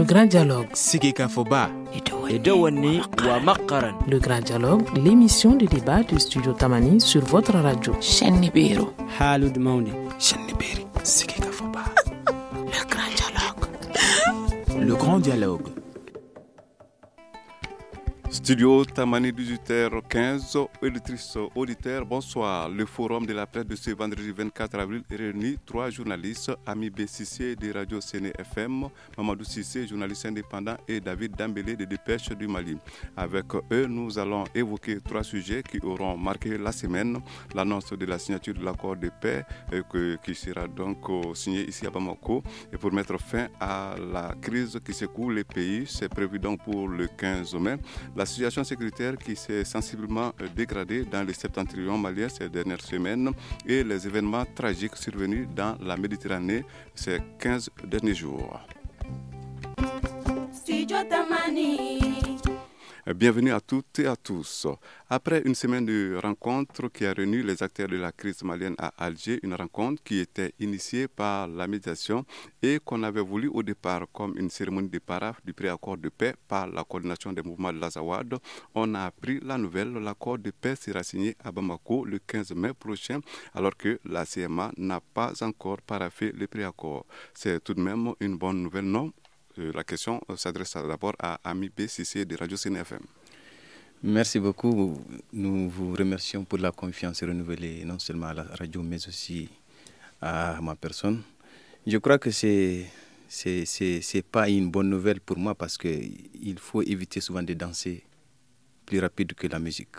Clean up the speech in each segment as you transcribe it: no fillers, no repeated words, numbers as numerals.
grand dialogue. Sigika Foba. Edouani wa Makaran. Le grand dialogue, l'émission de débat du studio Tamani sur votre radio. Chenibero. Halud Mauni. Cheniberi. Sigika Foba. Le grand dialogue. Le grand dialogue. Studio Tamani 18h15, auditrices, auditeurs, bonsoir. Le forum de la presse de ce vendredi 24 avril réunit 3 journalistes, Ami B. Sissé de Radio Séné FM, Mamadou Sissé, journaliste indépendant, et David Dambélé de Dépêche du Mali. Avec eux, nous allons évoquer 3 sujets qui auront marqué la semaine. L'annonce de la signature de l'accord de paix qui sera donc signé ici à Bamako. Et pour mettre fin à la crise qui secoue les pays, c'est prévu donc pour le 15 mai. La situation sécuritaire qui s'est sensiblement dégradée dans les septentrions maliens ces dernières semaines et les événements tragiques survenus dans la Méditerranée ces 15 derniers jours. Bienvenue à toutes et à tous. Après une semaine de rencontres qui a réuni les acteurs de la crise malienne à Alger, une rencontre qui était initiée par la médiation et qu'on avait voulu au départ comme une cérémonie de paraphe du préaccord de paix par la coordination des mouvements de l'Azawad, on a appris la nouvelle. L'accord de paix sera signé à Bamako le 15 mai prochain alors que la CMA n'a pas encore paraphé le préaccord. C'est tout de même une bonne nouvelle, non? La question s'adresse d'abord à Ami B. Sissé de Radio Séné FM. Merci beaucoup. Nous vous remercions pour la confiance renouvelée, non seulement à la radio, mais aussi à ma personne. Je crois que c'est pas une bonne nouvelle pour moi parce qu'il faut éviter souvent de danser plus rapide que la musique.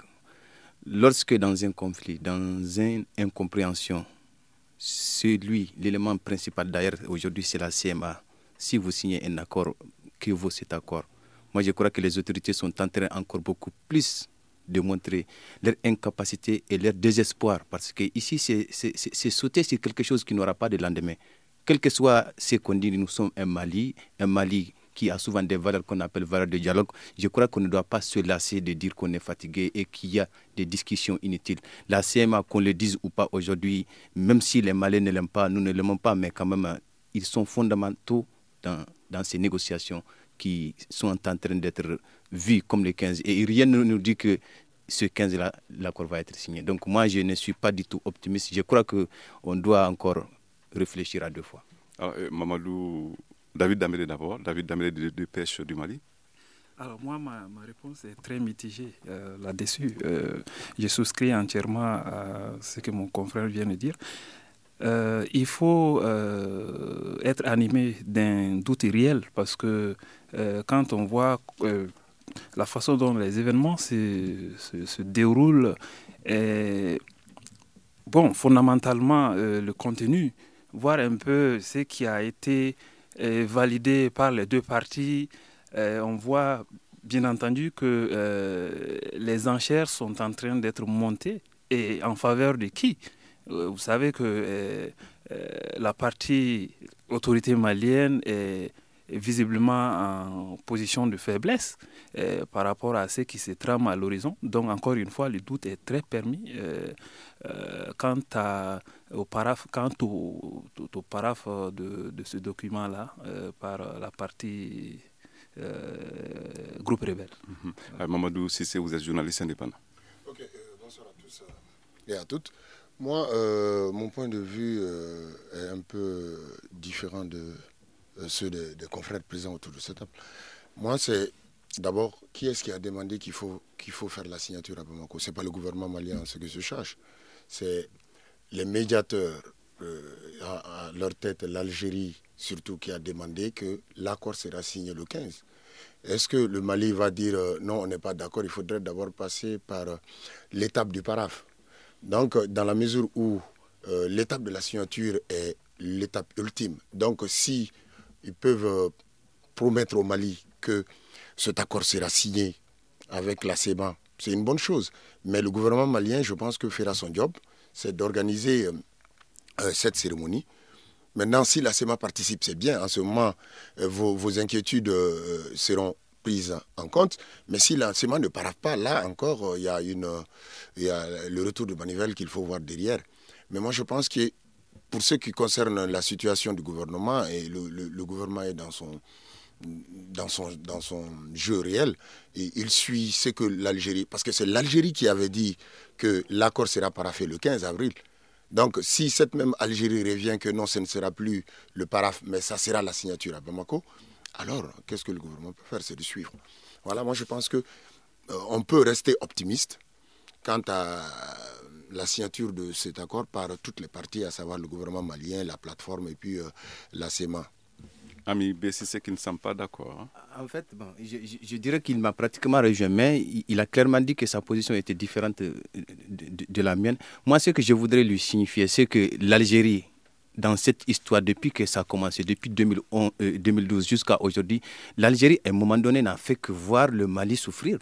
Lorsque dans un conflit, dans une incompréhension, l'élément principal d'ailleurs aujourd'hui, c'est la CMA. Si vous signez un accord, que vaut cet accord? Moi, je crois que les autorités sont en train encore beaucoup plus de montrer leur incapacité et leur désespoir. Parce que ici, c'est sauter sur quelque chose qui n'aura pas de lendemain. Quel que soit ce qu'on dit, nous sommes un Mali qui a souvent des valeurs qu'on appelle valeurs de dialogue. Je crois qu'on ne doit pas se lasser de dire qu'on est fatigué et qu'il y a des discussions inutiles. La CMA, qu'on le dise ou pas aujourd'hui, même si les Maliens ne l'aiment pas, nous ne l'aimons pas, mais quand même, ils sont fondamentaux dans ces négociations qui sont en train d'être vues comme les 15. Et rien ne nous dit que ce 15-là, l'accord va être signé. Donc moi, je ne suis pas du tout optimiste. Je crois qu'on doit encore réfléchir à 2 fois. Alors, Mamadou, David Dambélé d'abord. David Dambélé de Dépêche du Mali. Alors moi, ma réponse est très mitigée là-dessus. Je souscris entièrement à ce que mon confrère vient de dire. Il faut être animé d'un doute réel parce que quand on voit la façon dont les événements se déroulent, fondamentalement le contenu, voir un peu ce qui a été validé par les 2 parties, on voit bien entendu que les enchères sont en train d'être montées et en faveur de qui? Vous savez que la partie autorité malienne est visiblement en position de faiblesse par rapport à ce qui se trame à l'horizon. Donc, encore une fois, le doute est très permis quant au paraphe de ce document-là par la partie groupe rebelle. Mamadou Sissé, vous êtes journaliste indépendant. Ok, bonsoir à tous et à toutes. Moi, mon point de vue est un peu différent de ceux des confrères présents autour de cette table. Moi, c'est d'abord, qui est-ce qui a demandé qu'il faut faire la signature à Bamako? Ce n'est pas le gouvernement malien, ce que je cherche. C'est les médiateurs, à leur tête, l'Algérie surtout, qui a demandé que l'accord sera signé le 15. Est-ce que le Mali va dire non, on n'est pas d'accord, il faudrait d'abord passer par l'étape du paraphe? Donc, dans la mesure où l'étape de la signature est l'étape ultime, donc si ils peuvent promettre au Mali que cet accord sera signé avec la CEMA, c'est une bonne chose. Mais le gouvernement malien, je pense que fera son job, c'est d'organiser cette cérémonie. Maintenant, si la CEMA participe, c'est bien. En ce moment, vos inquiétudes seront prises en compte. Mais si la CEMA ne paraphe pas, là encore, il y a le retour de manivelle qu'il faut voir derrière. Mais moi, je pense que pour ce qui concerne la situation du gouvernement, et le gouvernement est dans dans son jeu réel, et il suit ce que l'Algérie... Parce que c'est l'Algérie qui avait dit que l'accord sera paraphé le 15 avril. Donc, si cette même Algérie revient que non, ce ne sera plus le paraphe, mais ça sera la signature à Bamako, alors, qu'est-ce que le gouvernement peut faire? C'est de suivre. Voilà, moi je pense qu'on peut rester optimiste quant à la signature de cet accord par toutes les parties, à savoir le gouvernement malien, la plateforme et puis la CEMA. Ami BCC qui ne sont pas d'accord. Hein. En fait, bon, je dirais qu'il m'a pratiquement rejoint, mais il a clairement dit que sa position était différente de la mienne. Moi, ce que je voudrais lui signifier, c'est que l'Algérie, dans cette histoire, depuis que ça a commencé, depuis 2012 jusqu'à aujourd'hui, l'Algérie, à un moment donné, n'a fait que voir le Mali souffrir.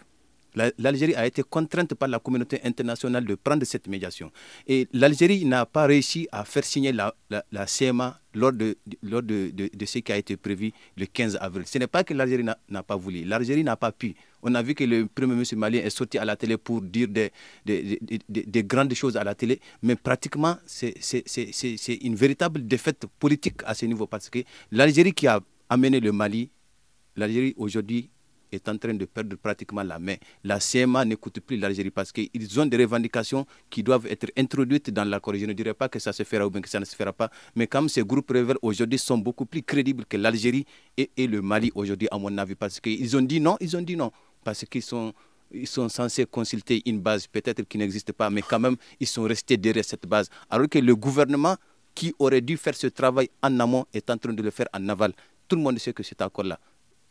L'Algérie a été contrainte par la communauté internationale de prendre cette médiation. Et l'Algérie n'a pas réussi à faire signer la CMA lors de ce qui a été prévu le 15 avril. Ce n'est pas que l'Algérie n'a pas voulu. L'Algérie n'a pas pu. On a vu que le premier ministre malien est sorti à la télé pour dire des grandes choses à la télé, mais pratiquement, c'est une véritable défaite politique à ce niveau, parce que l'Algérie qui a amené le Mali, l'Algérie aujourd'hui est en train de perdre pratiquement la main. La CMA n'écoute plus l'Algérie parce qu'ils ont des revendications qui doivent être introduites dans l'accord. Je ne dirais pas que ça se fera ou bien que ça ne se fera pas, mais comme ces groupes rebelles aujourd'hui sont beaucoup plus crédibles que l'Algérie et le Mali aujourd'hui, à mon avis, parce qu'ils ont dit non, parce qu'ils sont censés consulter une base peut-être qui n'existe pas, mais quand même, ils sont restés derrière cette base. Alors que le gouvernement qui aurait dû faire ce travail en amont est en train de le faire en aval. Tout le monde sait que cet accord-là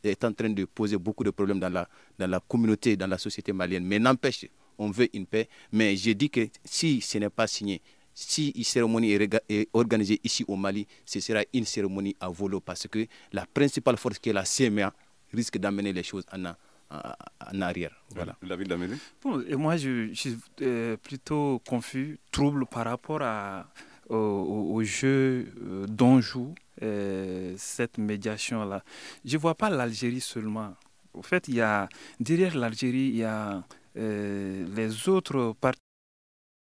est en train de poser beaucoup de problèmes dans la communauté, dans la société malienne. Mais n'empêche, on veut une paix. Mais j'ai dit que si ce n'est pas signé, si une cérémonie est organisée ici au Mali, ce sera une cérémonie à volo, parce que la principale force qui est la CMA risque d'amener les choses en arrière. Voilà. David Daméli. Bon, et moi, je suis plutôt confus, trouble par rapport au jeu dont joue cette médiation-là. Je ne vois pas l'Algérie seulement. En fait, derrière l'Algérie, il y a les autres parties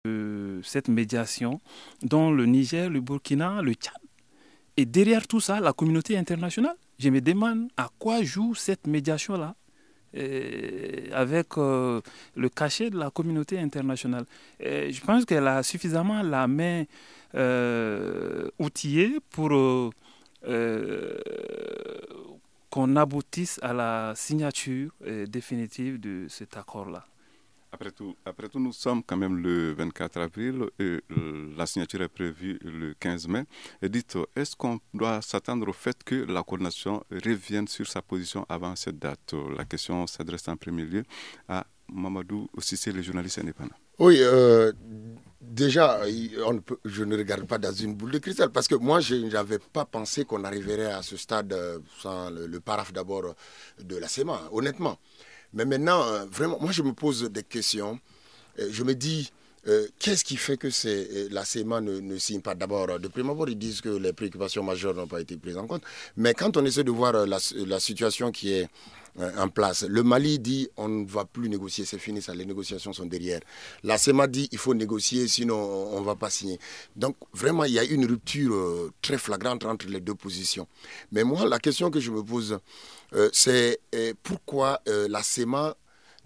de cette médiation, dont le Niger, le Burkina, le Tchad. Et derrière tout ça, la communauté internationale. Je me demande à quoi joue cette médiation-là, avec le cachet de la communauté internationale. Je pense qu'elle a suffisamment la main outillée pour qu'on aboutisse à la signature définitive de cet accord-là. Après tout, nous sommes quand même le 24 avril et la signature est prévue le 15 mai. Et dites, est-ce qu'on doit s'attendre au fait que la coordination revienne sur sa position avant cette date? La question s'adresse en premier lieu à Mamadou Cissé, le journaliste indépendant. Oui, déjà, je ne regarde pas dans une boule de cristal, parce que moi, je n'avais pas pensé qu'on arriverait à ce stade sans le paraphe d'abord de la CEMA, honnêtement. Mais maintenant, vraiment, moi je me pose des questions. Je me dis, qu'est-ce qui fait que la CEMA ne signe pas? D'abord, de prime abord, ils disent que les préoccupations majeures n'ont pas été prises en compte. Mais quand on essaie de voir la situation qui est en place, le Mali dit on ne va plus négocier, c'est fini, ça, les négociations sont derrière. La CEMA dit il faut négocier, sinon on ne va pas signer. Donc vraiment, il y a une rupture très flagrante entre les deux positions. Mais moi, la question que je me pose, c'est pourquoi la CEMA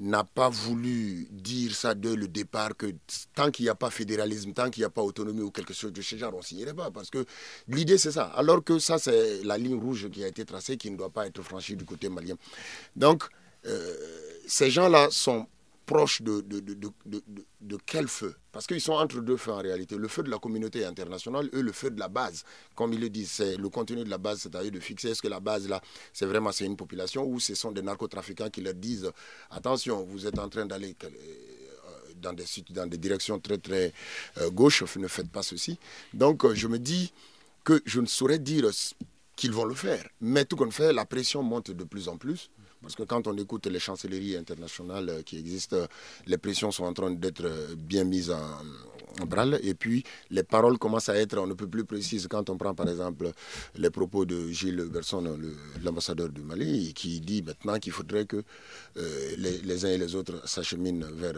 n'a pas voulu dire ça dès le départ, que tant qu'il n'y a pas fédéralisme, tant qu'il n'y a pas autonomie ou quelque chose de ce genre, on ne signerait pas. Parce que l'idée, c'est ça. Alors que ça, c'est la ligne rouge qui a été tracée, qui ne doit pas être franchie du côté malien. Donc, ces gens-là sont proches de quel feu? Parce qu'ils sont entre deux feux en réalité. Le feu de la communauté internationale et le feu de la base. Comme ils le disent, c'est le contenu de la base, c'est-à-dire de fixer est-ce que la base là, c'est une population ou ce sont des narcotrafiquants qui leur disent attention, vous êtes en train d'aller dans des directions très très gauches, ne faites pas ceci. Donc je me dis que je ne saurais dire qu'ils vont le faire. Mais tout qu'on fait, la pression monte de plus en plus. Parce que quand on écoute les chancelleries internationales qui existent, les pressions sont en train d'être bien mises en branle. Et puis, les paroles commencent à être on ne peut plus précises. Quand on prend, par exemple, les propos de Gilles Berson, l'ambassadeur du Mali, qui dit maintenant qu'il faudrait que les uns et les autres s'acheminent vers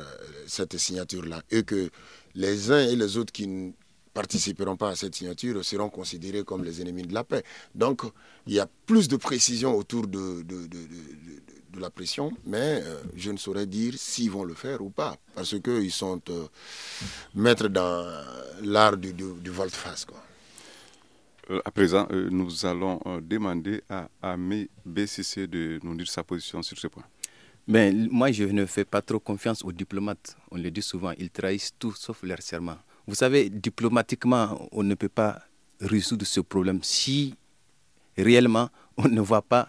cette signature-là. Et que les uns et les autres qui participeront pas à cette signature seront considérés comme les ennemis de la paix. Donc, il y a plus de précision autour de la pression, mais je ne saurais dire s'ils vont le faire ou pas, parce qu'ils sont maîtres dans l'art du volte-face, quoi. À présent, nous allons demander à Ami BCC de nous dire sa position sur ce point. Ben, moi, je ne fais pas trop confiance aux diplomates. On le dit souvent, ils trahissent tout sauf leur serment. Vous savez, diplomatiquement, on ne peut pas résoudre ce problème si réellement on ne voit pas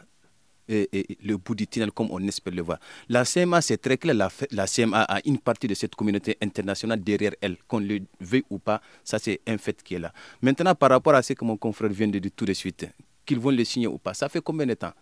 le bout du tunnel comme on espère le voir. La CMA, c'est très clair, la CMA a une partie de cette communauté internationale derrière elle, qu'on le veuille ou pas, ça c'est un fait qui est là. Maintenant, par rapport à ce que mon confrère vient de dire tout de suite, qu'ils vont le signer ou pas, ça fait combien de temps?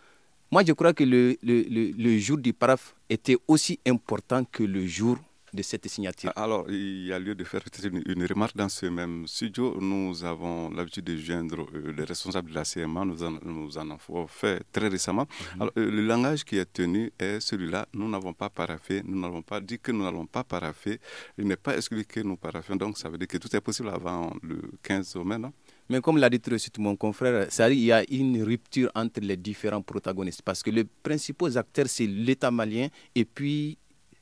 Moi, je crois que le jour du paraphe était aussi important que le jour de cette signature. Alors, il y a lieu de faire peut-être une remarque dans ce même studio. Nous avons l'habitude de joindre les responsables de la CMA. Nous en avons fait très récemment. Alors, le langage qui est tenu est celui-là. Nous n'avons pas paraffé. Nous n'avons pas dit que nous n'allons pas paraffer. Il n'est pas exclu que nous paraffions. Donc, ça veut dire que tout est possible avant le 15 mai, non? Mais comme l'a dit tout de suite mon confrère, il y a une rupture entre les différents protagonistes. Parce que les principaux acteurs, c'est l'État malien et puis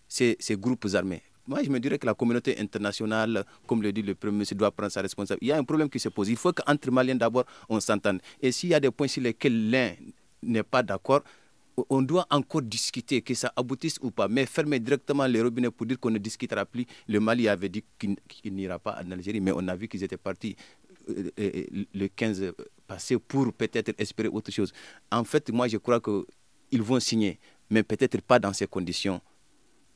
ces groupes armés. Moi, je me dirais que la communauté internationale, comme le dit le Premier ministre, doit prendre sa responsabilité. Il y a un problème qui se pose. Il faut qu'entre Maliens, d'abord, on s'entende. Et s'il y a des points sur lesquels l'un n'est pas d'accord, on doit encore discuter, que ça aboutisse ou pas. Mais fermer directement les robinets pour dire qu'on ne discutera plus. Le Mali avait dit qu'il n'ira pas en Algérie, mais on a vu qu'ils étaient partis le 15 passé pour peut-être espérer autre chose. En fait, moi, je crois qu'ils vont signer, mais peut-être pas dans ces conditions.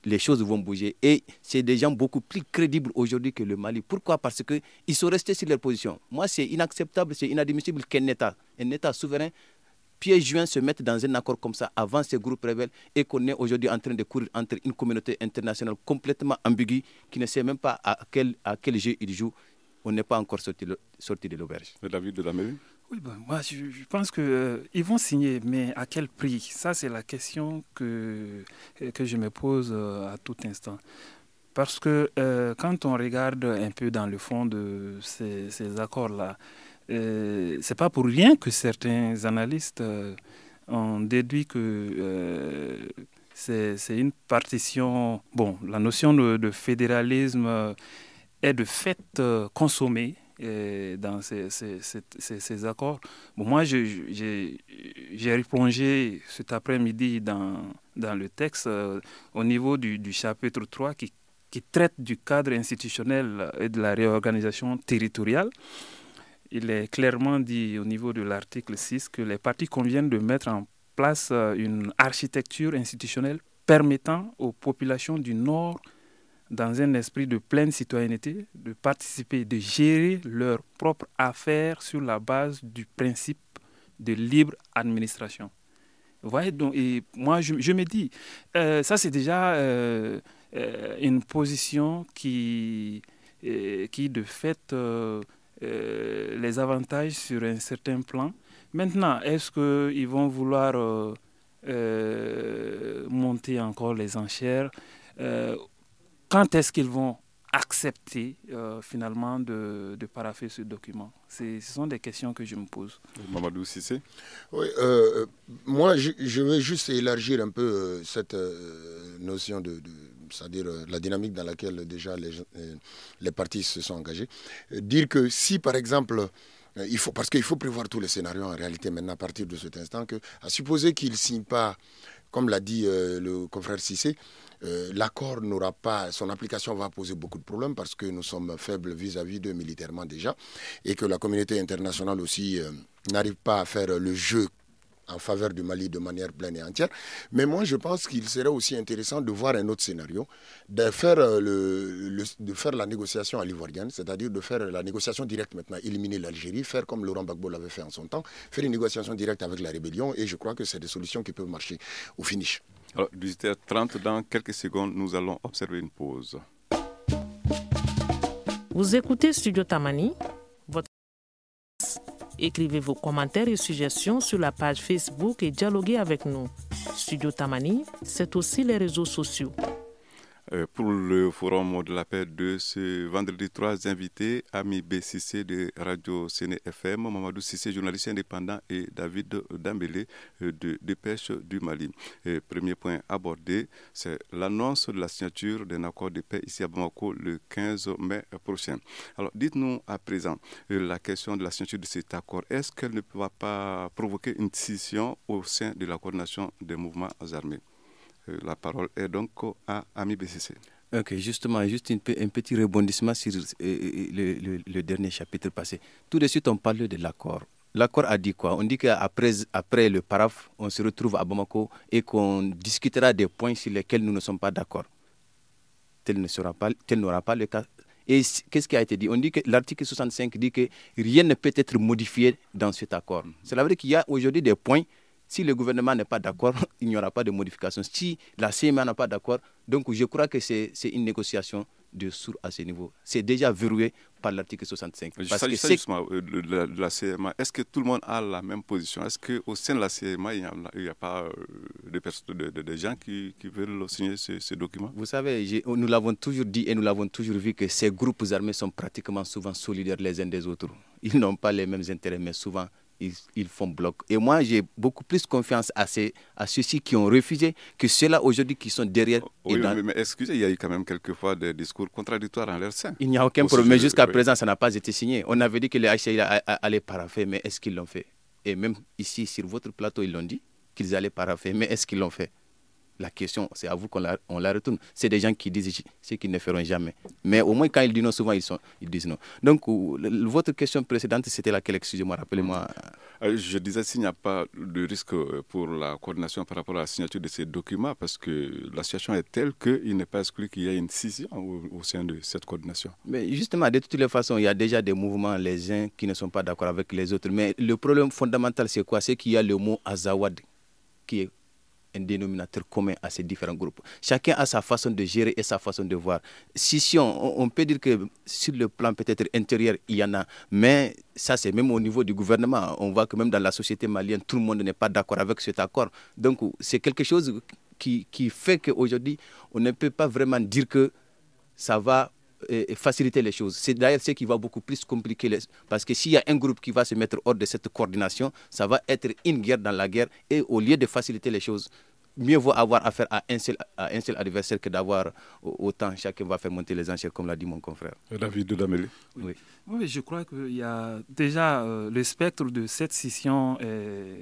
Les choses vont bouger. Et c'est des gens beaucoup plus crédibles aujourd'hui que le Mali. Pourquoi? Parce qu'ils sont restés sur leur position. Moi, c'est inacceptable, c'est inadmissible qu'un État souverain, pieds joints, se mette dans un accord comme ça avant ces groupes rebelles et qu'on est aujourd'hui en train de courir entre une communauté internationale complètement ambiguë qui ne sait même pas à quel jeu il joue. On n'est pas encore sorti de l'auberge. Et David de la mairie? Oui, moi je pense qu'ils vont signer, mais à quel prix? Ça, c'est la question que je me pose à tout instant. Parce que quand on regarde un peu dans le fond de ces accords-là, c'est pas pour rien que certains analystes ont déduit que c'est une partition. Bon, la notion de fédéralisme est de fait consommée dans ces accords. Bon, moi, j'ai replongé cet après-midi dans le texte au niveau du chapitre 3 qui traite du cadre institutionnel et de la réorganisation territoriale. Il est clairement dit au niveau de l'article 6 que les parties conviennent de mettre en place une architecture institutionnelle permettant aux populations du Nord, dans un esprit de pleine citoyenneté, de participer, de gérer leurs propres affaires sur la base du principe de libre administration. Vous voyez, donc, et moi, je me dis, ça c'est déjà une position qui de fait, les avantages sur un certain plan. Maintenant, est-ce qu'ils vont vouloir monter encore les enchères? Quand est-ce qu'ils vont accepter finalement de paraffer ce document? Ce sont des questions que je me pose. Mamadou Cissé? Oui, moi je veux juste élargir un peu cette notion c'est-à-dire la dynamique dans laquelle déjà les partis se sont engagés. Dire que si par exemple, parce qu'il faut prévoir tous les scénarios en réalité maintenant à partir de cet instant, à supposer qu'ils ne signent pas, comme l'a dit le confrère Cissé, l'accord n'aura pas, son application va poser beaucoup de problèmes parce que nous sommes faibles vis-à-vis d'eux militairement déjà et que la communauté internationale aussi n'arrive pas à faire le jeu en faveur du Mali de manière pleine et entière. Mais moi, je pense qu'il serait aussi intéressant de voir un autre scénario, de faire la négociation à l'ivoirienne, c'est-à-dire de faire la négociation directe maintenant, éliminer l'Algérie, faire comme Laurent Gbagbo l'avait fait en son temps, faire une négociation directe avec la rébellion, et je crois que c'est des solutions qui peuvent marcher au finish. Alors, 18h30, dans quelques secondes, nous allons observer une pause. Vous écoutez Studio Tamani. Écrivez vos commentaires et suggestions sur la page Facebook et dialoguez avec nous. Studio Tamani, c'est aussi les réseaux sociaux. Pour le forum de la paix de ce vendredi, 3 invités, Ami B6C de Radio Séné FM, Mamadou Sissé, journaliste indépendant, et David Dambélé de Dépêche du Mali. Premier point abordé, c'est l'annonce de la signature d'un accord de paix ici à Bamako le 15 mai prochain. Alors dites-nous à présent, la question de la signature de cet accord, est-ce qu'elle ne va pas provoquer une scission au sein de la coordination des mouvements armés? La parole est donc à Ami BCC. Ok, justement, juste un petit rebondissement sur le dernier chapitre passé. Tout de suite, on parle de l'accord. L'accord a dit quoi? On dit qu'après le paraphe, on se retrouve à Bamako et qu'on discutera des points sur lesquels nous ne sommes pas d'accord. Tel n'aura pas le cas. Et qu'est-ce qui a été dit? On dit que l'article 65 dit que rien ne peut être modifié dans cet accord. C'est vrai qu'il y a aujourd'hui des points. Si le gouvernement n'est pas d'accord, il n'y aura pas de modification. Si la CMA n'a pas d'accord, donc je crois que c'est une négociation de sourd à ce niveau. C'est déjà verrouillé par l'article 65. Parce que justement de la CMA, est-ce que tout le monde a la même position? Est-ce qu'au sein de la CMA, il n'y a pas des gens qui veulent signer ce document? Vous savez, nous l'avons toujours dit et nous l'avons toujours vu que ces groupes armés sont pratiquement souvent solidaires les uns des autres. Ils n'ont pas les mêmes intérêts, mais souvent ils font bloc. Et moi, j'ai beaucoup plus confiance à ceux-ci qui ont refusé que ceux-là aujourd'hui qui sont derrière. Oui, mais excusez, il y a eu quand même quelquefois des discours contradictoires en leur sein. Il n'y a aucun problème, mais jusqu'à présent, ça n'a pas été signé. On avait dit que les HCI allaient paraffer, mais est-ce qu'ils l'ont fait? Et même ici, sur votre plateau, ils l'ont dit qu'ils allaient paraffer, mais est-ce qu'ils l'ont fait? La question, c'est à vous qu'on la retourne. C'est des gens qui disent ce qu'ils ne feront jamais. Mais au moins, quand ils disent non, souvent, ils disent non. Donc, votre question précédente, c'était laquelle? Excusez-moi, rappelez-moi. Je disais s'il n'y a pas de risque pour la coordination par rapport à la signature de ces documents, parce que la situation est telle qu'il n'est pas exclu qu'il y ait une scission au sein de cette coordination. Mais justement, de toutes les façons, il y a déjà des mouvements, les uns qui ne sont pas d'accord avec les autres. Mais le problème fondamental, c'est quoi? C'est qu'il y a le mot Azawad qui est un dénominateur commun à ces différents groupes. Chacun a sa façon de gérer et sa façon de voir. Scission, on peut dire que sur le plan peut-être intérieur, il y en a, mais ça c'est même au niveau du gouvernement. On voit que même dans la société malienne, tout le monde n'est pas d'accord avec cet accord. Donc c'est quelque chose qui fait qu'aujourd'hui, on ne peut pas vraiment dire que ça va faciliter les choses. C'est d'ailleurs ce qui va beaucoup plus compliquer parce que s'il y a un groupe qui va se mettre hors de cette coordination, ça va être une guerre dans la guerre et au lieu de faciliter les choses, mieux vaut avoir affaire à un seul adversaire que d'avoir autant. Chacun va faire monter les enchères, comme l'a dit mon confrère. David Dambélé. Oui, je crois qu'il y a déjà le spectre de cette scission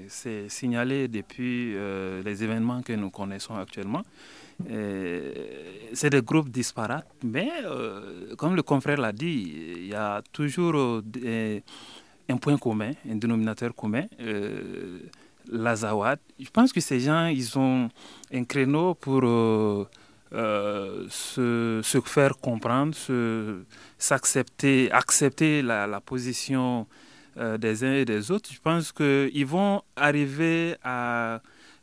s'est signalé depuis les événements que nous connaissons actuellement. C'est des groupes disparates, mais comme le confrère l'a dit, il y a toujours un point commun, un dénominateur commun, l'Azawad. Je pense que ces gens, ils ont un créneau pour se faire comprendre, accepter la position des uns et des autres. Je pense qu'ils vont arriver à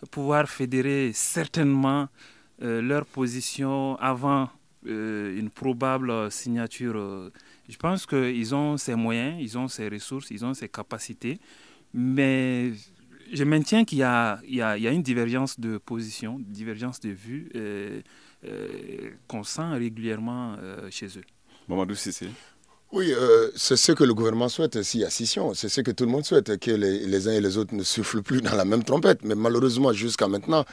pouvoir fédérer certainement leur position avant une probable signature. Je pense qu'ils ont ces moyens, ils ont ces ressources, ils ont ces capacités, mais je maintiens qu'il y a une divergence de position, une divergence de vue qu'on sent régulièrement chez eux. Mamadou Sissé. Oui, c'est ce que le gouvernement souhaite s'il y a scission. C'est ce que tout le monde souhaite, que les uns et les autres ne soufflent plus dans la même trompette. Mais malheureusement, jusqu'à maintenant,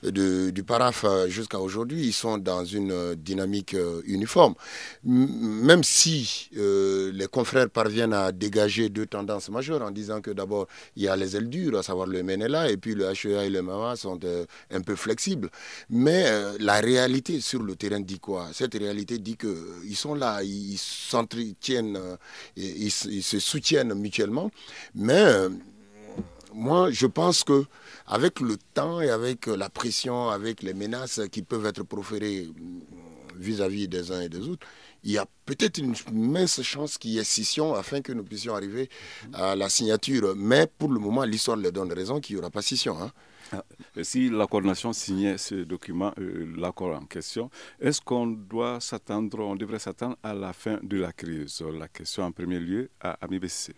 du paraphe jusqu'à aujourd'hui, ils sont dans une dynamique uniforme. Même si les confrères parviennent à dégager deux tendances majeures en disant que d'abord, il y a les ailes dures, à savoir le MNLA, et puis le HEA et le MAMA sont un peu flexibles. Mais la réalité sur le terrain dit quoi? Cette réalité dit qu'ils sont là, ils ils se soutiennent mutuellement, mais moi je pense que avec le temps et avec la pression, avec les menaces qui peuvent être proférées vis-à-vis des uns et des autres, il y a peut-être une mince chance qu'il y ait scission afin que nous puissions arriver à la signature. Mais pour le moment, l'histoire leur donne raison qu'il n'y aura pas scission. Si la coordination signait ce document, l'accord en question, est-ce qu'on devrait s'attendre à la fin de la crise? La question en premier lieu à Ami BCC.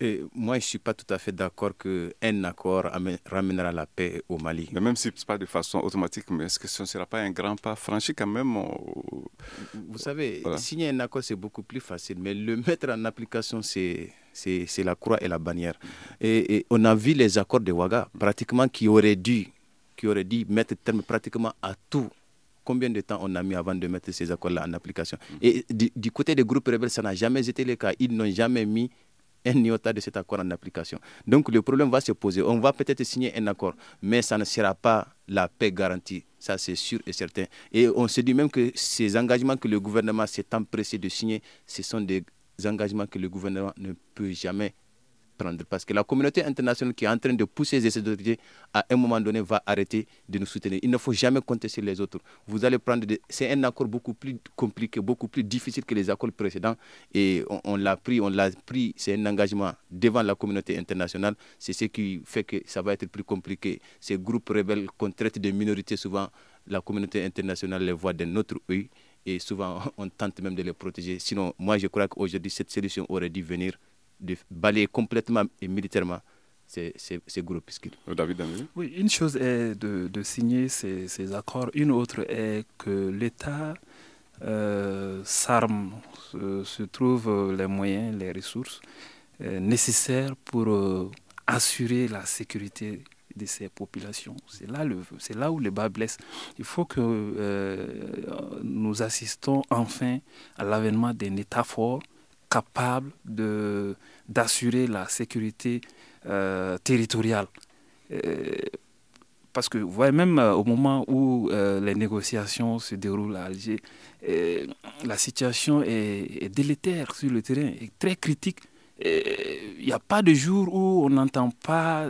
Et moi, je ne suis pas tout à fait d'accord qu'un accord ramènera la paix au Mali. Mais même si ce n'est pas de façon automatique, mais est-ce que ce ne sera pas un grand pas franchi quand même Vous savez, voilà. Signer un accord, c'est beaucoup plus facile, mais le mettre en application, c'est la croix et la bannière. Et on a vu les accords de Ouaga, pratiquement, qui auraient dû mettre terme pratiquement à tout. Combien de temps on a mis avant de mettre ces accords-là en application? Et du côté des groupes rebelles, ça n'a jamais été le cas. Ils n'ont jamais mis un iota de cet accord en application. Donc le problème va se poser. On va peut-être signer un accord, mais ça ne sera pas la paix garantie. Ça, c'est sûr et certain. Et on se dit même que ces engagements que le gouvernement s'est empressé de signer, ce sont des engagements que le gouvernement ne peut jamais prendre. Parce que la communauté internationale qui est en train de pousser ces autorités, à un moment donné, va arrêter de nous soutenir. Il ne faut jamais compter sur les autres. Vous allez prendre c'est un accord beaucoup plus compliqué, beaucoup plus difficile que les accords précédents. Et on l'a pris, c'est un engagement devant la communauté internationale. C'est ce qui fait que ça va être plus compliqué. Ces groupes rebelles qu'on traite de minorités, souvent, la communauté internationale les voit d'un autre œil. Et souvent, on tente même de les protéger. Sinon, moi, je crois qu'aujourd'hui, cette solution aurait dû venir de balayer complètement et militairement ces groupuscules. David Damé. Oui, une chose est de signer ces accords, une autre est que l'État s'arme, se trouve les moyens, les ressources nécessaires pour assurer la sécurité de ces populations. C'est là où le bas blesse. Il faut que nous assistons enfin à l'avènement d'un État fort, capable d'assurer la sécurité territoriale. Parce que vous voyez, même au moment où les négociations se déroulent à Alger, la situation est délétère sur le terrain, est très critique. Il n'y a pas de jour où on n'entend pas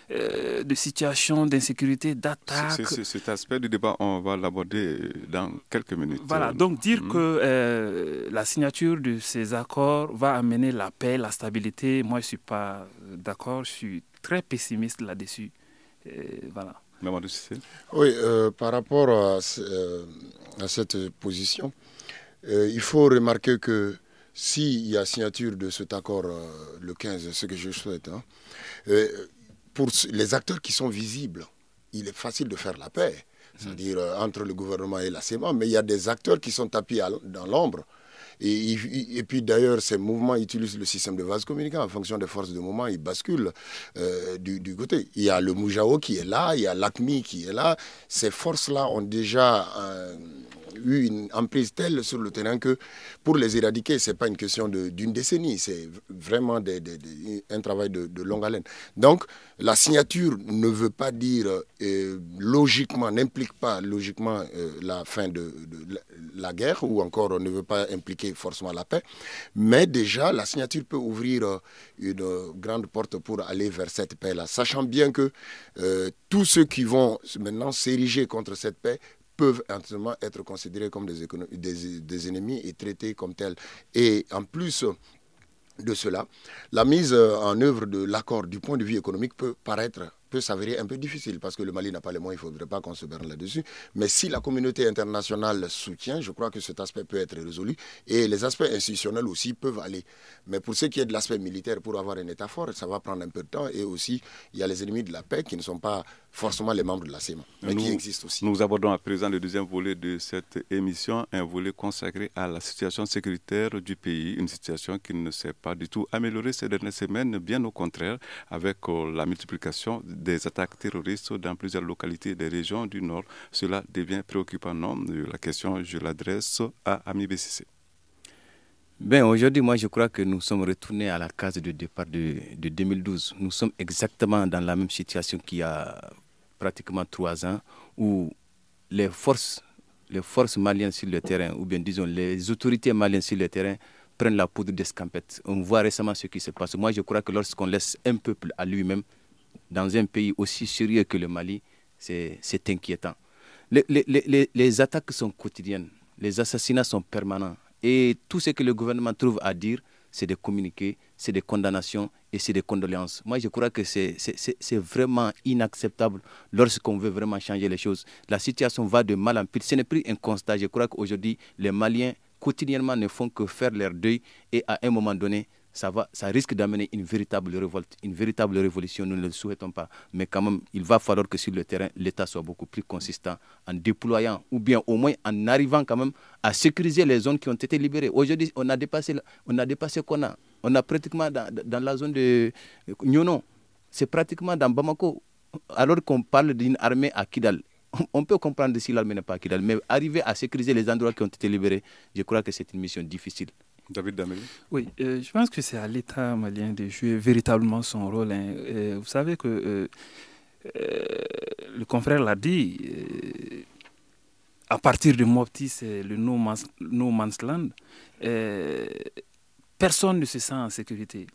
de situation d'insécurité, d'attaque. Cet aspect du débat, on va l'aborder dans quelques minutes. Voilà, donc dire que la signature de ces accords va amener la paix, la stabilité, moi je ne suis pas d'accord, je suis très pessimiste là-dessus. Voilà. Mamadou Cissé. Oui, par rapport à cette position, il faut remarquer que s'il y a signature de cet accord le 15, ce que je souhaite, pour les acteurs qui sont visibles, il est facile de faire la paix, c'est-à-dire entre le gouvernement et la CEMA, mais il y a des acteurs qui sont tapis dans l'ombre. Et puis d'ailleurs, ces mouvements utilisent le système de vase communicant. En fonction des forces de mouvement, ils basculent du côté. Il y a le Moujao qui est là, il y a l'ACMI qui est là. Ces forces-là ont déjà eu une emprise telle sur le terrain que pour les éradiquer, ce n'est pas une question d'une décennie, c'est vraiment un travail de longue haleine. Donc, la signature ne veut pas dire logiquement, n'implique pas logiquement la fin de la guerre, ou encore ne veut pas impliquer forcément la paix, mais déjà la signature peut ouvrir une grande porte pour aller vers cette paix-là, sachant bien que tous ceux qui vont maintenant s'ériger contre cette paix peuvent entièrement être considérés comme des ennemis et traités comme tels. Et en plus de cela, la mise en œuvre de l'accord du point de vue économique peut s'avérer un peu difficile parce que le Mali n'a pas les moyens, il ne faudrait pas qu'on se berne là-dessus. Mais si la communauté internationale soutient, je crois que cet aspect peut être résolu et les aspects institutionnels aussi peuvent aller. Mais pour ce qui est de l'aspect militaire, pour avoir un État fort, ça va prendre un peu de temps et aussi il y a les ennemis de la paix qui ne sont pas forcément les membres de la CEMA, mais qui existent aussi. Nous abordons à présent le deuxième volet de cette émission, un volet consacré à la situation sécuritaire du pays, une situation qui ne s'est pas du tout améliorée ces dernières semaines, bien au contraire, avec la multiplication des attaques terroristes dans plusieurs localités des régions du Nord. Cela devient préoccupant, non? La question, je l'adresse à Ami Bessissé. Ben, aujourd'hui, moi, je crois que nous sommes retournés à la case de départ de 2012. Nous sommes exactement dans la même situation qu'il y a pratiquement 3 ans, où les forces maliennes sur le terrain, ou bien disons les autorités maliennes sur le terrain, prennent la poudre d'escampette. On voit récemment ce qui se passe. Moi, je crois que lorsqu'on laisse un peuple à lui-même, dans un pays aussi sérieux que le Mali, c'est inquiétant. Les attaques sont quotidiennes, les assassinats sont permanents. Et tout ce que le gouvernement trouve à dire, c'est des communiqués, c'est des condamnations et c'est des condoléances. Moi, je crois que c'est vraiment inacceptable lorsqu'on veut vraiment changer les choses. La situation va de mal en pire. Ce n'est plus un constat. Je crois qu'aujourd'hui, les Maliens, quotidiennement, ne font que faire leur deuil et à un moment donné, ça risque d'amener une véritable révolte, une véritable révolution. Nous ne le souhaitons pas. Mais quand même, il va falloir que sur le terrain, l'État soit beaucoup plus consistant en déployant ou bien au moins en arrivant quand même à sécuriser les zones qui ont été libérées. Aujourd'hui, on a dépassé Kona. On a pratiquement dans la zone de Nyono, c'est pratiquement dans Bamako, alors qu'on parle d'une armée à Kidal. On peut comprendre si l'armée n'est pas à Kidal, mais arriver à sécuriser les endroits qui ont été libérés, je crois que c'est une mission difficile. David Dameli. Oui, je pense que c'est à l'État malien de jouer véritablement son rôle. Vous savez que le confrère l'a dit, à partir de Mopti, c'est le no man's land. Personne ne se sent en sécurité.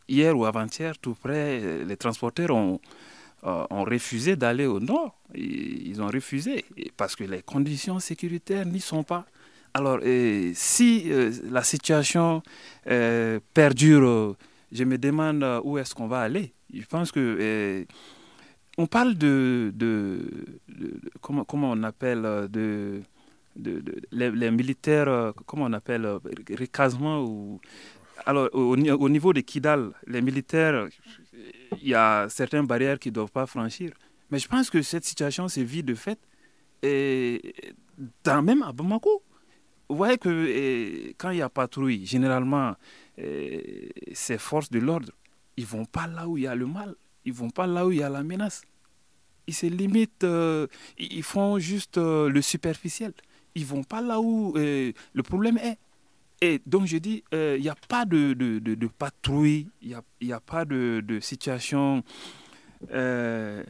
Hier ou avant-hier, tout près, les transporteurs ont refusé d'aller au nord. Ils ont refusé parce que les conditions sécuritaires n'y sont pas. Alors, si la situation perdure, je me demande où est-ce qu'on va aller. Je pense que on parle comment on appelle les militaires, comment on appelle recasement ou alors au niveau de Kidal, les militaires, il y a certaines barrières qu'ils ne doivent pas franchir. Mais je pense que cette situation se vit de fait et même à Bamako. Vous voyez que quand il y a patrouille, généralement, ces forces de l'ordre, ils ne vont pas là où il y a le mal, ils ne vont pas là où il y a la menace. Ils se limitent, ils font juste le superficiel. Ils ne vont pas là où le problème est. Et donc je dis, il n'y a pas de patrouille, il n'y a pas de situation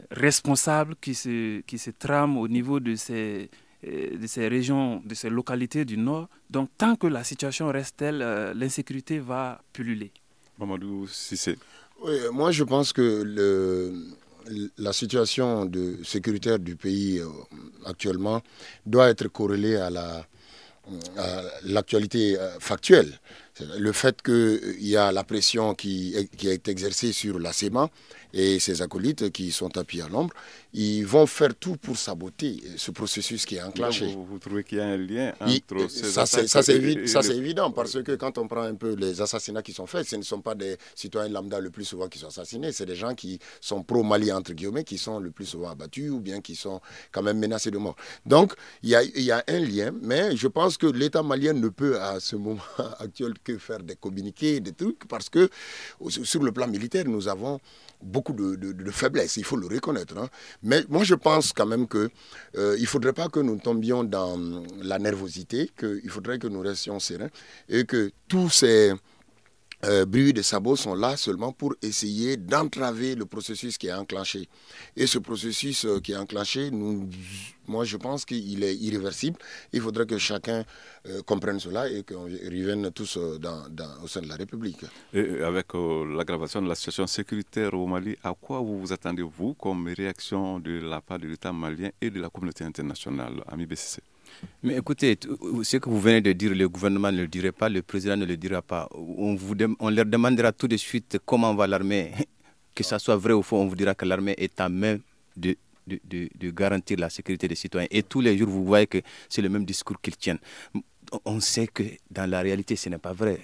responsable qui se trame au niveau de ces régions, de ces localités du Nord. Donc, tant que la situation reste telle, l'insécurité va pulluler. Mamadou Cissé. Oui, moi, je pense que la situation sécuritaire du pays actuellement doit être corrélée à l'actualité factuelle. Le fait qu'il y a la pression qui a été exercée sur la SEMA et ses acolytes qui sont appuyés à l'ombre, ils vont faire tout pour saboter ce processus qui est enclenché. Vous trouvez qu'il y a un lien entre ces attaques? Ça, c'est évident, parce que quand on prend un peu les assassinats qui sont faits, ce ne sont pas des citoyens lambda le plus souvent qui sont assassinés, c'est des gens qui sont pro-Mali, entre guillemets, qui sont le plus souvent abattus ou bien qui sont quand même menacés de mort. Donc, il y a un lien, mais je pense que l'État malien ne peut à ce moment actuel que faire des communiqués, des trucs, parce que sur le plan militaire, nous avons beaucoup de faiblesses, il faut le reconnaître. Hein. Mais moi, je pense quand même qu'il ne faudrait pas que nous tombions dans la nervosité, qu'il faudrait que nous restions sereins et que tous ces bruits de sabots sont là seulement pour essayer d'entraver le processus qui est enclenché. Et ce processus qui est enclenché, moi je pense qu'il est irréversible. Il faudrait que chacun comprenne cela et qu'on revienne tous au sein de la République. Et avec l'aggravation de la situation sécuritaire au Mali, à quoi vous attendez, vous, comme réaction de la part de l'État malien et de la communauté internationale, ami BCC? Mais écoutez, ce que vous venez de dire, le gouvernement ne le dirait pas, le président ne le dira pas. On leur demandera tout de suite comment va l'armée. Que ça soit vrai ou faux, on vous dira que l'armée est à même de garantir la sécurité des citoyens. Et tous les jours, vous voyez que c'est le même discours qu'ils tiennent. On sait que dans la réalité, ce n'est pas vrai.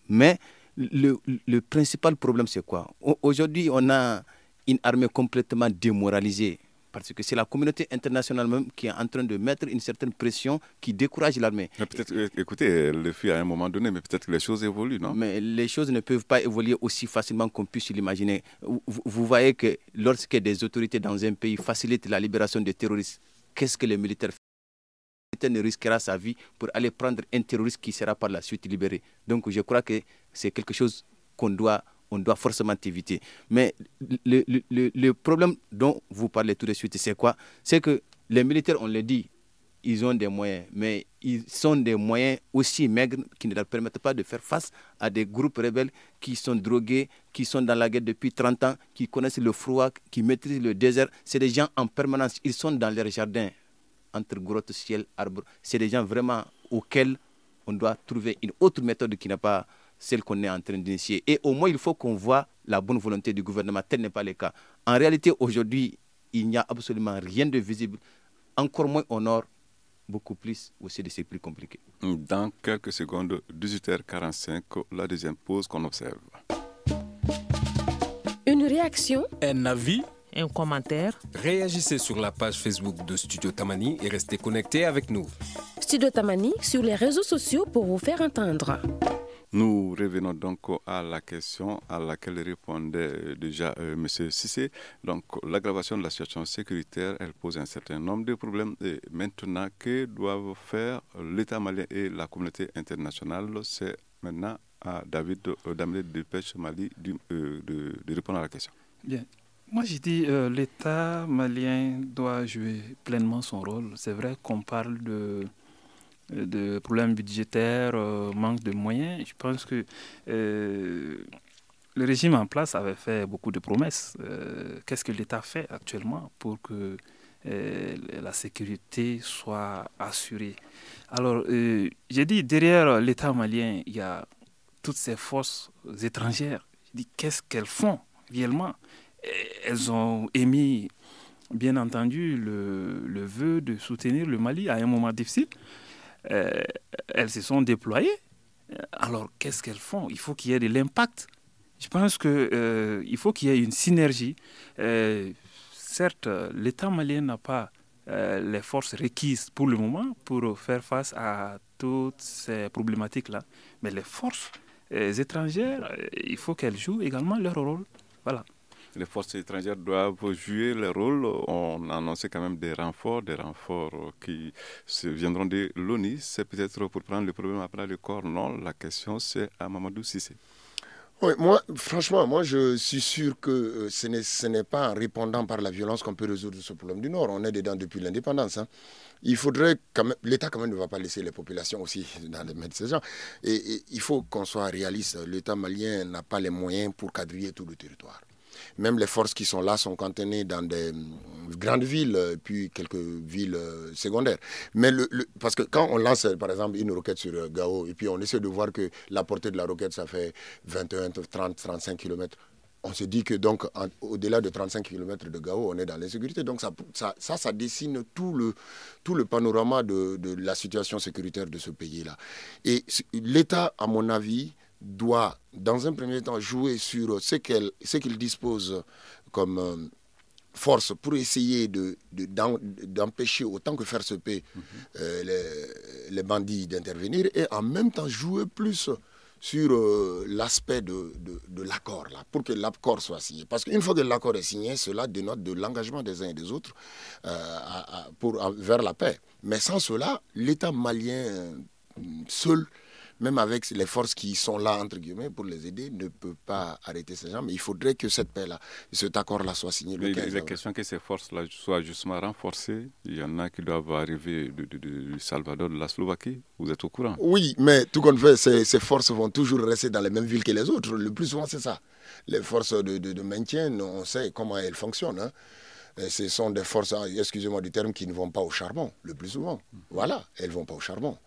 Mais le principal problème, c'est quoi? Aujourd'hui, on a une armée complètement démoralisée. Parce que c'est la communauté internationale même qui est en train de mettre une certaine pression qui décourage l'armée. Mais peut-être, écoutez, elle le fait à un moment donné, mais peut-être que les choses évoluent, non? Mais les choses ne peuvent pas évoluer aussi facilement qu'on puisse l'imaginer. Vous voyez que lorsque des autorités dans un pays facilitent la libération des terroristes, qu'est-ce que les militaires font? Le militaire ne risquera sa vie pour aller prendre un terroriste qui sera par la suite libéré. Donc je crois que c'est quelque chose qu'on doit forcément éviter. Mais le problème dont vous parlez tout de suite, c'est quoi? C'est que les militaires, on le dit, ils ont des moyens, mais ils sont des moyens aussi maigres qui ne leur permettent pas de faire face à des groupes rebelles qui sont drogués, qui sont dans la guerre depuis 30 ans, qui connaissent le froid, qui maîtrisent le désert. C'est des gens en permanence, ils sont dans leur jardin, entre grottes, ciel, arbres. C'est des gens vraiment auxquels on doit trouver une autre méthode qui n'est pas celle qu'on est en train d'initier. Et au moins, il faut qu'on voit la bonne volonté du gouvernement. Tel n'est pas le cas. En réalité, aujourd'hui, il n'y a absolument rien de visible, encore moins au nord. beaucoup plus, aussi c'est plus compliqué. Dans quelques secondes, 18h45, la deuxième pause qu'on observe. Une réaction, un avis, un commentaire. Réagissez sur la page Facebook de Studio Tamani et restez connectés avec nous. Studio Tamani sur les réseaux sociaux pour vous faire entendre. Nous revenons donc à la question à laquelle répondait déjà M. Cissé. Donc, l'aggravation de la situation sécuritaire, elle pose un certain nombre de problèmes. Et maintenant, que doivent faire l'État malien et la communauté internationale? C'est maintenant à David Damel de Pêche Mali de répondre à la question. Bien. Moi, je dis l'État malien doit jouer pleinement son rôle. C'est vrai qu'on parle de problèmes budgétaires, manque de moyens. Je pense que le régime en place avait fait beaucoup de promesses. Qu'est-ce que l'État fait actuellement pour que la sécurité soit assurée? Alors, j'ai dit, derrière l'État malien, il y a toutes ces forces étrangères. Je dis, qu'est-ce qu'elles font réellement? Elles ont émis, bien entendu, le vœu de soutenir le Mali à un moment difficile. Elles se sont déployées. Alors, qu'est-ce qu'elles font? Il faut qu'il y ait de l'impact. Je pense qu'il faut qu'il y ait une synergie. Certes, l'État malien n'a pas les forces requises pour le moment pour faire face à toutes ces problématiques-là. Mais les forces étrangères, il faut qu'elles jouent également leur rôle. Voilà. Les forces étrangères doivent jouer leur rôle. On a annoncé quand même des renforts qui viendront de l'ONU. C'est peut-être pour prendre le problème après le corps. Non, la question c'est à Mamadou Cissé. Oui, franchement, je suis sûr que ce n'est pas en répondant par la violence qu'on peut résoudre ce problème du Nord. On est dedans depuis l'indépendance. Il faudrait quand même, l'État quand même ne va pas laisser les populations aussi dans les mains de ces gens. Et il faut qu'on soit réaliste. L'État malien n'a pas les moyens pour quadriller tout le territoire. Même les forces qui sont là sont cantonnées dans des grandes villes, puis quelques villes secondaires. Mais parce que quand on lance, par exemple, une roquette sur Gao, et puis on essaie de voir que la portée de la roquette, ça fait 21, 30, 35 km, on se dit que donc, au-delà de 35 km de Gao, on est dans l'insécurité. Donc ça dessine tout le panorama de la situation sécuritaire de ce pays-là. Et l'État, à mon avis, doit, dans un premier temps, jouer sur ce qu'il dispose comme force pour essayer d'empêcher autant que faire se peut les bandits d'intervenir, et en même temps jouer plus sur l'aspect de l'accord, là, pour que l'accord soit signé. Parce qu'une fois que l'accord est signé, cela dénote de l'engagement des uns et des autres vers la paix. Mais sans cela, l'État malien seul, même avec les forces qui sont là, entre guillemets, pour les aider, ne peut pas arrêter ces gens. Mais il faudrait que cette paix-là, cet accord-là soit signé le 15. Il est question que ces forces-là soient justement renforcées. Il y en a qui doivent arriver du Salvador, de la Slovaquie. Vous êtes au courant? Oui, mais tout compte fait, ces forces vont toujours rester dans les mêmes villes que les autres. Le plus souvent, c'est ça. Les forces de maintien, on sait comment elles fonctionnent. Et ce sont des forces, excusez-moi du terme, qui ne vont pas au charbon, le plus souvent. Voilà, elles ne vont pas au charbon.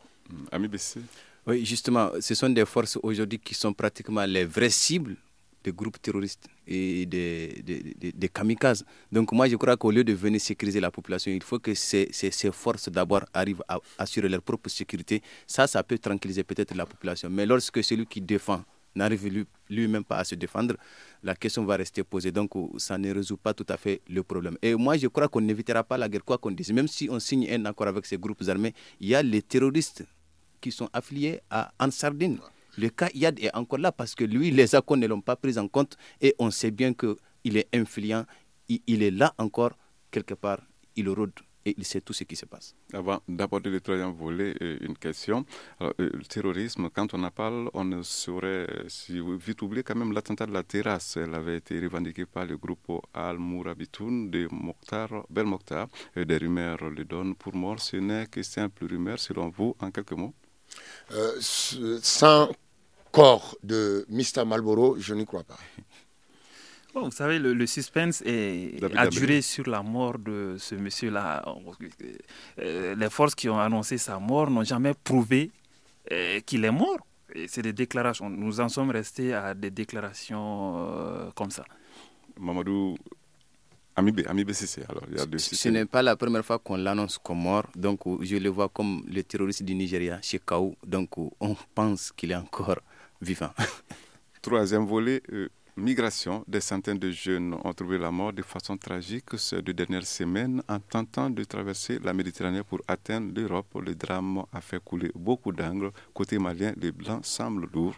Ami Bessé. Oui, justement, ce sont des forces aujourd'hui qui sont pratiquement les vraies cibles des groupes terroristes et des kamikazes. Donc moi, je crois qu'au lieu de venir sécuriser la population, il faut que ces forces d'abord arrivent à assurer leur propre sécurité. Ça peut tranquilliser peut-être la population. Mais lorsque celui qui défend n'arrive lui-même pas à se défendre, la question va rester posée. Donc ça ne résout pas tout à fait le problème. Et moi, je crois qu'on n'évitera pas la guerre, quoi qu'on dise. Même si on signe un accord avec ces groupes armés, il y a les terroristes qui sont affiliés à Ansar Dine. Le cas Yad est encore là parce que lui, les accords ne l'ont pas pris en compte et on sait bien qu'il est influent, il est là encore, quelque part, il rôde et il sait tout ce qui se passe. Avant d'aborder le troisième volet, une question. Alors, le terrorisme, quand on en parle, on ne saurait vite oublier quand même l'attentat de la terrasse. Elle avait été revendiquée par le groupe Al-Mourabitoun de Bel Mokhtar. Des rumeurs le donnent pour mort. Ce n'est que simple rumeur, selon vous, en quelques mots? Sans corps de Mr. Malboro, je n'y crois pas. Bon, vous savez, le suspense a duré sur la mort de ce monsieur-là. Les forces qui ont annoncé sa mort n'ont jamais prouvé qu'il est mort. C'est des déclarations. Nous en sommes restés à des déclarations comme ça. Mamadou AMIBCC, alors il y a deux Ce n'est pas la première fois qu'on l'annonce comme mort, donc je le vois comme le terroriste du Nigeria, Shekau, donc on pense qu'il est encore vivant. Troisième volet, migration. Des centaines de jeunes ont trouvé la mort de façon tragique ces 2 dernières semaines en tentant de traverser la Méditerranée pour atteindre l'Europe. Le drame a fait couler beaucoup d'angles. Côté malien, les Blancs semblent lourds.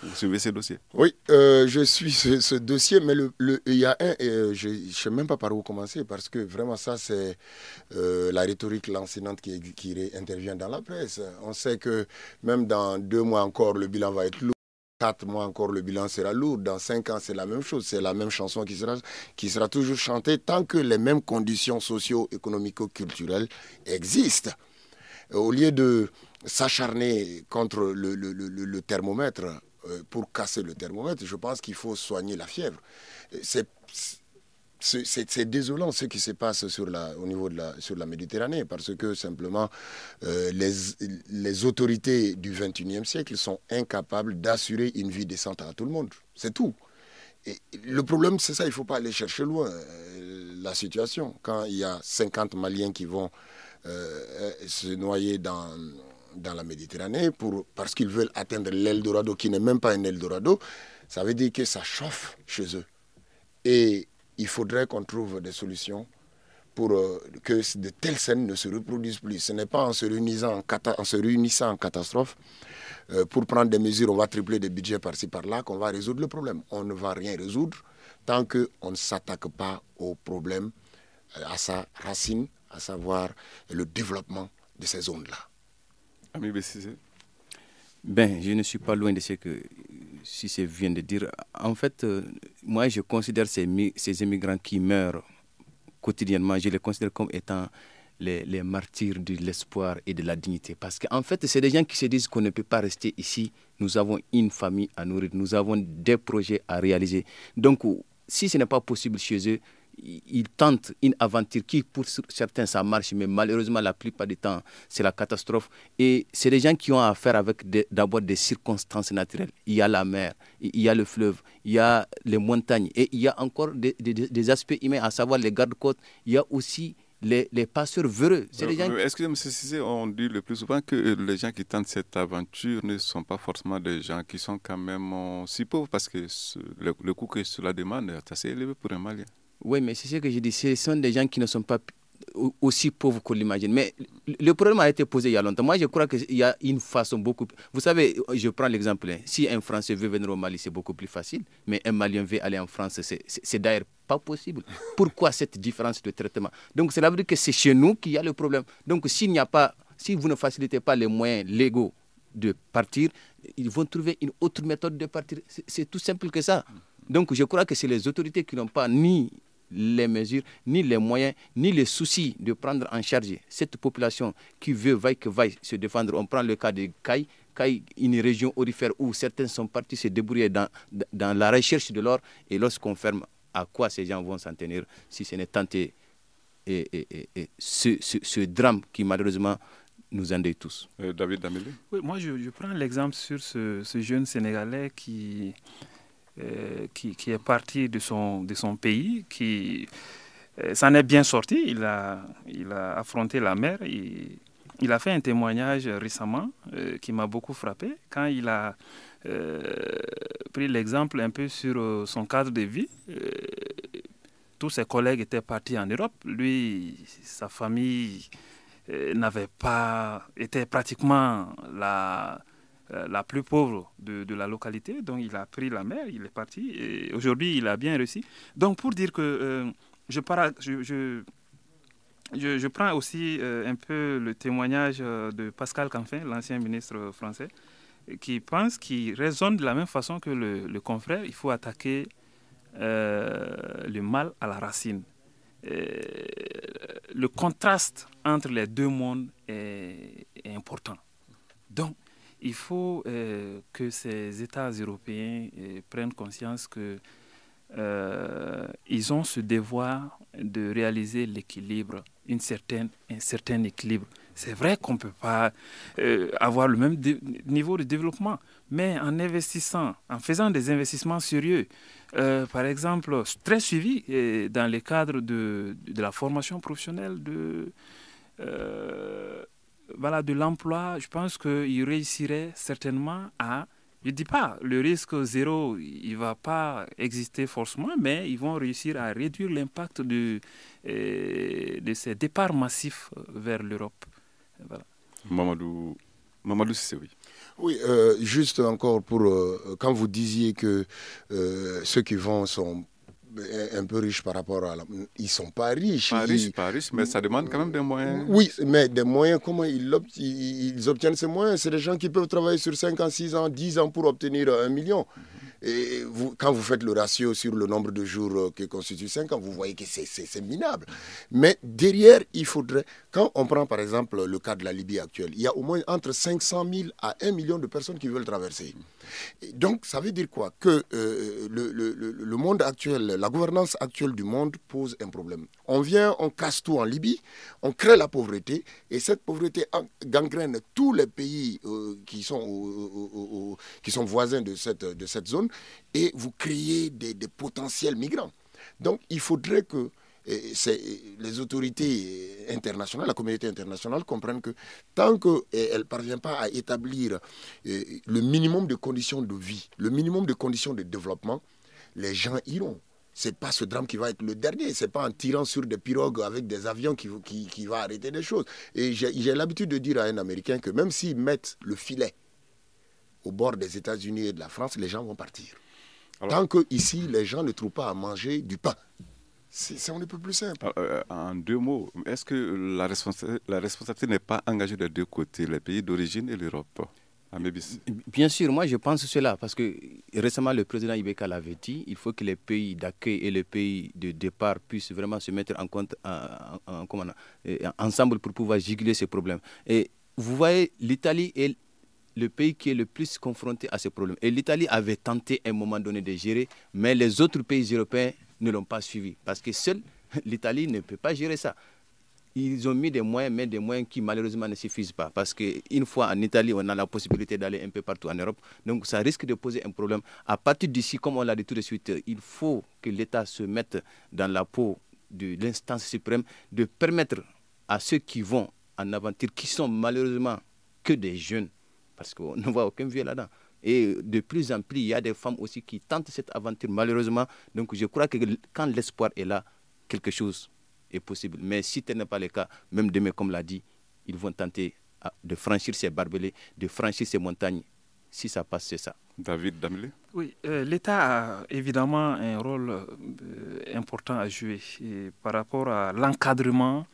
Vous suivez ce dossier? Oui, je suis ce dossier, mais il y a je ne sais même pas par où commencer, parce que vraiment ça, c'est la rhétorique lancinante qui intervient dans la presse. On sait que même dans 2 mois encore, le bilan va être lourd. 4 mois encore, le bilan sera lourd. Dans 5 ans, c'est la même chose. C'est la même chanson qui sera toujours chantée tant que les mêmes conditions socio-économico-culturelles existent. Au lieu de s'acharner contre le thermomètre, pour casser le thermomètre, je pense qu'il faut soigner la fièvre. C'est désolant ce qui se passe sur la Méditerranée, parce que simplement les autorités du XXIe siècle sont incapables d'assurer une vie décente à tout le monde. C'est tout. Et le problème, c'est ça, il ne faut pas aller chercher loin la situation. Quand il y a 50 Maliens qui vont se noyer dans la Méditerranée parce qu'ils veulent atteindre l'Eldorado, qui n'est même pas un Eldorado, ça veut dire que ça chauffe chez eux. Et il faudrait qu'on trouve des solutions pour que de telles scènes ne se reproduisent plus. Ce n'est pas en se réunissant en catastrophe pour prendre des mesures, on va tripler des budgets par-ci par-là, qu'on va résoudre le problème. On ne va rien résoudre tant qu'on ne s'attaque pas au problème, à sa racine, à savoir le développement de ces zones-là. AMIBCC. Je ne suis pas loin de ce que Cissé vient de dire. En fait, moi, je considère ces immigrants qui meurent quotidiennement, je les considère comme étant les martyrs de l'espoir et de la dignité. Parce qu'en fait, c'est des gens qui se disent qu'on ne peut pas rester ici. Nous avons une famille à nourrir, nous avons des projets à réaliser. Donc, si ce n'est pas possible chez eux, ils tentent une aventure qui, pour certains, ça marche, mais malheureusement, la plupart du temps, c'est la catastrophe. Et c'est des gens qui ont affaire avec d'abord des circonstances naturelles. Il y a la mer, il y a le fleuve, il y a les montagnes, et il y a encore des aspects humains, à savoir les gardes-côtes. Il y a aussi les passeurs véreux. Est-ce que, M. Cissé, on dit le plus souvent que les gens qui tentent cette aventure ne sont pas forcément des gens qui sont quand même si pauvres, parce que le coût que cela demande est assez élevé pour un Malien. Oui, mais c'est ce que je dis. Ce sont des gens qui ne sont pas aussi pauvres qu'on l'imagine. Mais le problème a été posé il y a longtemps. Moi, je crois qu'il y a une façon beaucoup... Vous savez, je prends l'exemple. Si un Français veut venir au Mali, c'est beaucoup plus facile. Mais un Malien veut aller en France, c'est d'ailleurs pas possible. Pourquoi cette différence de traitement? Donc, cela veut dire que c'est chez nous qu'il y a le problème. Donc, si vous ne facilitez pas les moyens légaux de partir, ils vont trouver une autre méthode de partir. C'est tout simple que ça. Donc, je crois que c'est les autorités qui n'ont pas ni les mesures, ni les moyens, ni les soucis de prendre en charge cette population qui veut vaille que vaille se défendre. On prend le cas de Caille, une région aurifère où certains sont partis se débrouiller dans la recherche de l'or, et lorsqu'on ferme, à quoi ces gens vont s'en tenir si ce n'est tenter ce drame qui malheureusement nous endeuille tous. David Damélé. Oui, moi je prends l'exemple sur ce jeune Sénégalais qui est parti de son pays, qui s'en est bien sorti. Il a affronté la mer. Il a fait un témoignage récemment qui m'a beaucoup frappé quand il a pris l'exemple un peu sur son cadre de vie. Tous ses collègues étaient partis en Europe. Lui, sa famille était pratiquement la plus pauvre de la localité. Donc, il a pris la mer, il est parti. Et aujourd'hui, il a bien réussi. Donc, pour dire que je prends aussi un peu le témoignage de Pascal Canfin, l'ancien ministre français, qui raisonne de la même façon que le confrère. Il faut attaquer le mal à la racine. Le contraste entre les deux mondes est important. Donc, il faut que ces États européens prennent conscience qu'ils ont ce devoir de réaliser l'équilibre un certain équilibre. C'est vrai qu'on ne peut pas avoir le même niveau de développement, mais en investissant, en faisant des investissements sérieux, par exemple, très suivis dans le cadre de la formation professionnelle, de l'emploi, je pense qu'ils réussiraient certainement à... Je ne dis pas, le risque zéro, il ne va pas exister forcément, mais ils vont réussir à réduire l'impact de ces départs massifs vers l'Europe. Voilà. Mamadou Cissé, oui. Oui, juste encore pour... quand vous disiez que ceux qui vont sont un peu riches par rapport à... Ils ne sont pas riches. Pas riches, mais ça demande quand même des moyens. Oui, mais des moyens, comment ils obtiennent ces moyens? C'est des gens qui peuvent travailler sur 5 ans, 6 ans, 10 ans pour obtenir 1 million. Et quand vous faites le ratio sur le nombre de jours que constitue 5 ans, vous voyez que c'est minable. Mais derrière, il faudrait... Quand on prend par exemple le cas de la Libye actuelle, il y a au moins entre 500 000 à 1 million de personnes qui veulent traverser. Et donc, ça veut dire quoi? Que le monde actuel, la gouvernance actuelle du monde pose un problème. On vient, on casse tout en Libye, on crée la pauvreté, et cette pauvreté gangrène tous les pays qui sont voisins de cette zone, et vous créez des potentiels migrants. Donc, il faudrait que les autorités internationales, la communauté internationale comprennent que tant qu'elle ne parvient pas à établir le minimum de conditions de vie, le minimum de conditions de développement, les gens iront. Ce n'est pas ce drame qui va être le dernier. Ce n'est pas en tirant sur des pirogues avec des avions qui va arrêter les choses. Et j'ai l'habitude de dire à un Américain que même s'ils mettent le filet au bord des États-Unis et de la France, les gens vont partir. Tant qu'ici, les gens ne trouvent pas à manger du pain. On ne peut plus simple. En 2 mots, est-ce que la responsabilité n'est pas engagée des 2 côtés, les pays d'origine et l'Europe? Bien sûr, moi je pense cela, parce que récemment le président Ibeka l'avait dit, il faut que les pays d'accueil et les pays de départ puissent vraiment se mettre en compte ensemble pour pouvoir juguler ces problèmes. Et vous voyez, l'Italie est le pays qui est le plus confronté à ces problèmes. Et l'Italie avait tenté à un moment donné de gérer, mais les autres pays européens ne l'ont pas suivi, parce que seule l'Italie ne peut pas gérer ça. Ils ont mis des moyens, mais des moyens qui malheureusement ne suffisent pas. Parce qu'une fois en Italie, on a la possibilité d'aller un peu partout en Europe. Donc ça risque de poser un problème. À partir d'ici, comme on l'a dit tout de suite, il faut que l'État se mette dans la peau de l'instance suprême, de permettre à ceux qui vont en aventure, qui sont malheureusement que des jeunes, parce qu'on ne voit aucun vieux là-dedans. Et de plus en plus, il y a des femmes aussi qui tentent cette aventure malheureusement. Donc je crois que quand l'espoir est là, quelque chose est possible. Mais si tel n'est pas le cas, même demain, comme l'a dit, ils vont tenter de franchir ces barbelés, de franchir ces montagnes. Si ça passe, c'est ça. David Damlé? Oui, l'État a évidemment un rôle important à jouer par rapport à l'encadrement.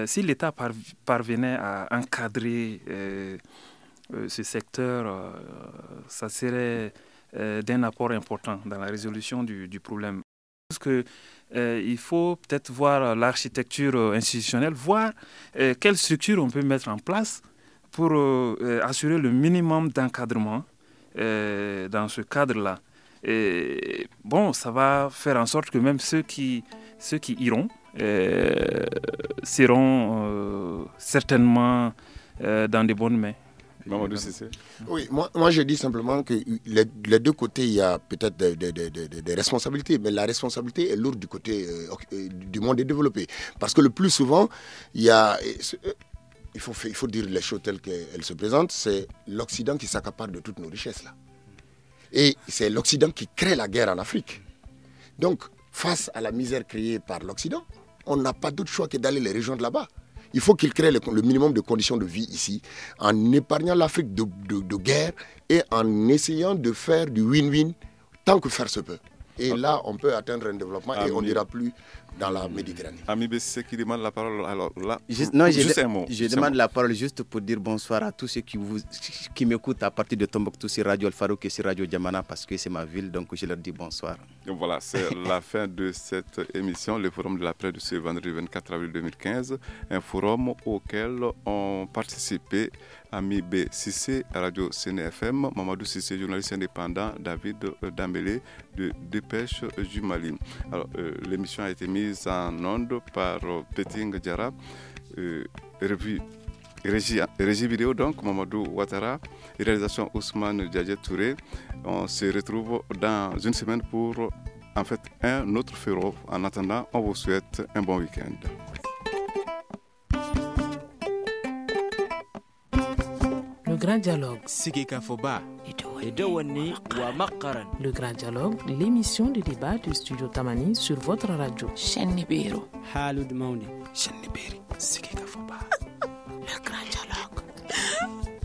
Si l'État parvenait à encadrer ce secteur, ça serait d'un apport important dans la résolution du problème. Je pense qu'il faut peut-être voir l'architecture institutionnelle, voir quelle structure on peut mettre en place pour assurer le minimum d'encadrement dans ce cadre-là. Et bon, ça va faire en sorte que même ceux qui iront seront certainement dans de bonnes mains. Oui, moi je dis simplement que les 2 côtés, il y a peut-être des responsabilités, mais la responsabilité est lourde du côté du monde développé. Parce que le plus souvent, il faut dire les choses telles qu'elles se présentent, c'est l'Occident qui s'accapare de toutes nos richesses là. Et c'est l'Occident qui crée la guerre en Afrique. Donc, face à la misère créée par l'Occident, on n'a pas d'autre choix que d'aller les rejoindre là-bas. Il faut qu'il crée le minimum de conditions de vie ici, en épargnant l'Afrique de guerre et en essayant de faire du win-win tant que faire se peut. Et là, on peut atteindre un développement et on n'ira plus dans la Méditerranée. Ami Bessé qui demande la parole, alors là, juste un mot. Je demande la parole juste pour dire bonsoir à tous ceux qui m'écoutent à partir de Tombouctou sur Radio Al Farouk et sur Radio Djamana, parce que c'est ma ville, donc je leur dis bonsoir. Donc voilà, c'est la fin de cette émission, le forum de la presse de ce vendredi 24 avril 2015, un forum auquel ont participé Ami B. Cissé, Radio Séné FM, Mamadou Cissé, journaliste indépendant, David Dambélé de Dépêche du Mali. Alors, l'émission a été mise mise en onde par Peting Diarra, régie vidéo donc Mamadou Ouattara, réalisation Ousmane Djadjet Touré. On se retrouve dans une semaine pour en fait un autre féro. En attendant, on vous souhaite un bon week-end. Le grand dialogue. Le grand dialogue, l'émission de débat du studio Tamani sur votre radio.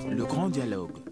Le grand dialogue.